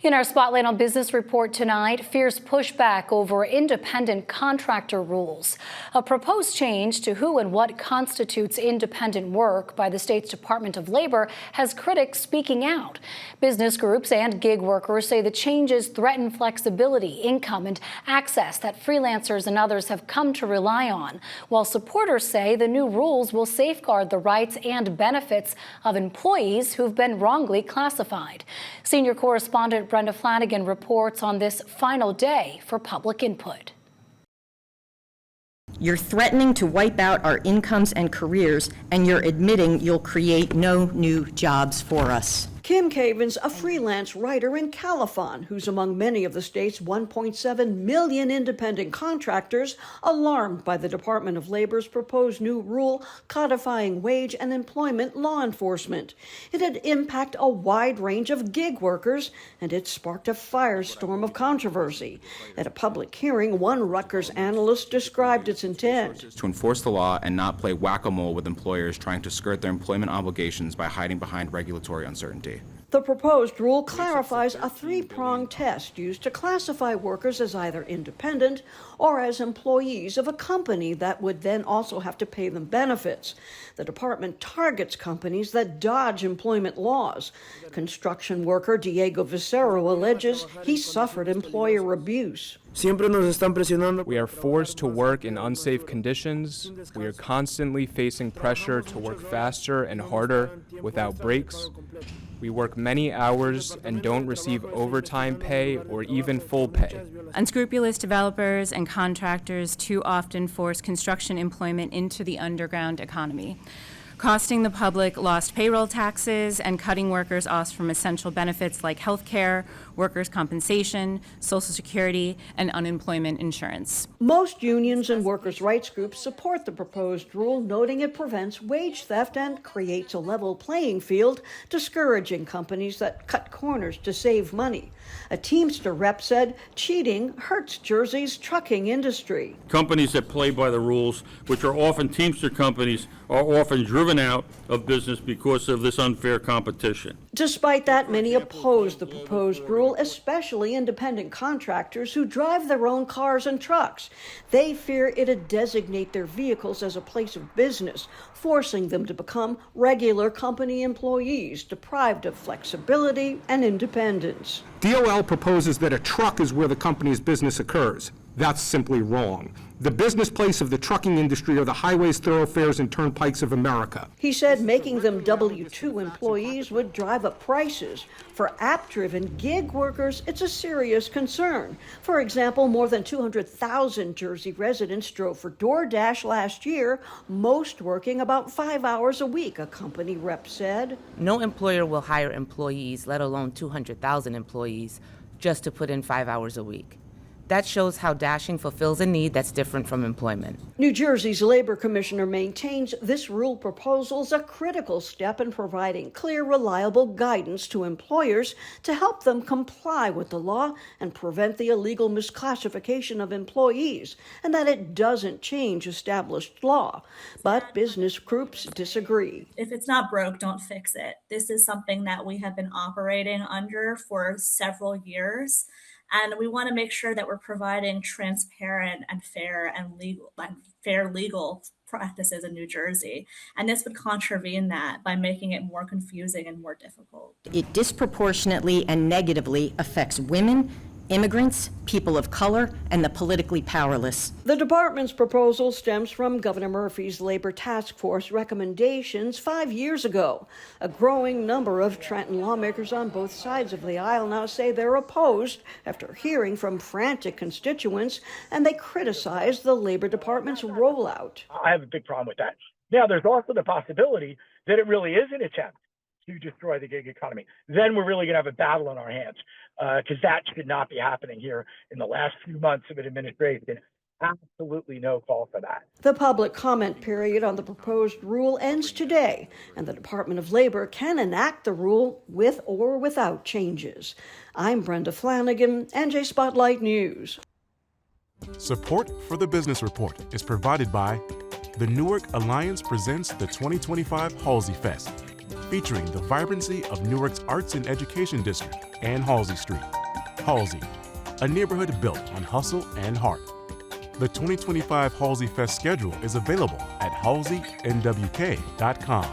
In our Spotlight on Business report tonight, fierce pushback over independent contractor rules. A proposed change to who and what constitutes independent work by the state's Department of Labor has critics speaking out. Business groups and gig workers say the changes threaten flexibility, income, and access that freelancers and others have come to rely on, while supporters say the new rules will safeguard the rights and benefits of employees who've been wrongly classified. Senior correspondent Brenda Flanagan reports on this final day for public input. You're threatening to wipe out our incomes and careers, and you're admitting you'll create no new jobs for us. Kim Cavins, a freelance writer in Califon, who's among many of the state's 1.7 million independent contractors, alarmed by the Department of Labor's proposed new rule codifying wage and employment law enforcement. It'd impact a wide range of gig workers, and it sparked a firestorm of controversy. At a public hearing, one Rutgers analyst described its intent. To enforce the law and not play whack-a-mole with employers trying to skirt their employment obligations by hiding behind regulatory uncertainty. The proposed rule clarifies a three-pronged test used to classify workers as either independent or as employees of a company that would then also have to pay them benefits. The department targets companies that dodge employment laws. Construction worker Diego Vicero alleges he suffered employer abuse. We are forced to work in unsafe conditions. We are constantly facing pressure to work faster and harder without breaks. We work many hours and don't receive overtime pay or even full pay. Unscrupulous developers and contractors too often force construction employment into the underground economy, costing the public lost payroll taxes and cutting workers off from essential benefits like health care, workers' compensation, Social Security, and unemployment insurance. Most unions and workers' rights groups support the proposed rule, noting it prevents wage theft and creates a level playing field, discouraging companies that cut corners to save money. A Teamster rep said cheating hurts Jersey's trucking industry. Companies that play by the rules, which are often Teamster companies, are often driven out of business because of this unfair competition. Despite that, many oppose the proposed rule, especially independent contractors who drive their own cars and trucks. They fear it'd designate their vehicles as a place of business, forcing them to become regular company employees, deprived of flexibility and independence. DOL proposes that a truck is where the company's business occurs. That's simply wrong. The business place of the trucking industry are the highways, thoroughfares, and turnpikes of America. He said making them W-2 employees would drive up prices. For app-driven gig workers, it's a serious concern. For example, more than 200,000 Jersey residents drove for DoorDash last year, most working about 5 hours a week, a company rep said. No employer will hire employees, let alone 200,000 employees, just to put in 5 hours a week. That shows how dashing fulfills a need that's different from employment. New Jersey's labor commissioner maintains this rule proposal is a critical step in providing clear, reliable guidance to employers to help them comply with the law and prevent the illegal misclassification of employees, and that it doesn't change established law. But business groups disagree. If it's not broke, don't fix it. This is something that we have been operating under for several years. And we want to make sure that we're providing transparent and fair legal practices in New Jersey. And this would contravene that by making it more confusing and more difficult. It disproportionately and negatively affects women, immigrants, people of color, and the politically powerless. The department's proposal stems from Governor Murphy's Labor Task Force recommendations 5 years ago. A growing number of Trenton lawmakers on both sides of the aisle now say they're opposed after hearing from frantic constituents, and they criticize the Labor Department's rollout. I have a big problem with that. Now, there's also the possibility that it really is an attempt to destroy the gig economy. Then we're really going to have a battle on our hands, because that should not be happening here in the last few months of an administration. Absolutely no call for that. The public comment period on the proposed rule ends today, and the Department of Labor can enact the rule with or without changes. I'm Brenda Flanagan, NJ Spotlight News. Support for the Business Report is provided by the Newark Alliance presents the 2025 Halsey Fest, featuring the vibrancy of Newark's Arts and Education District and Halsey Street. Halsey, a neighborhood built on hustle and heart. The 2025 Halsey Fest schedule is available at halseynwk.com.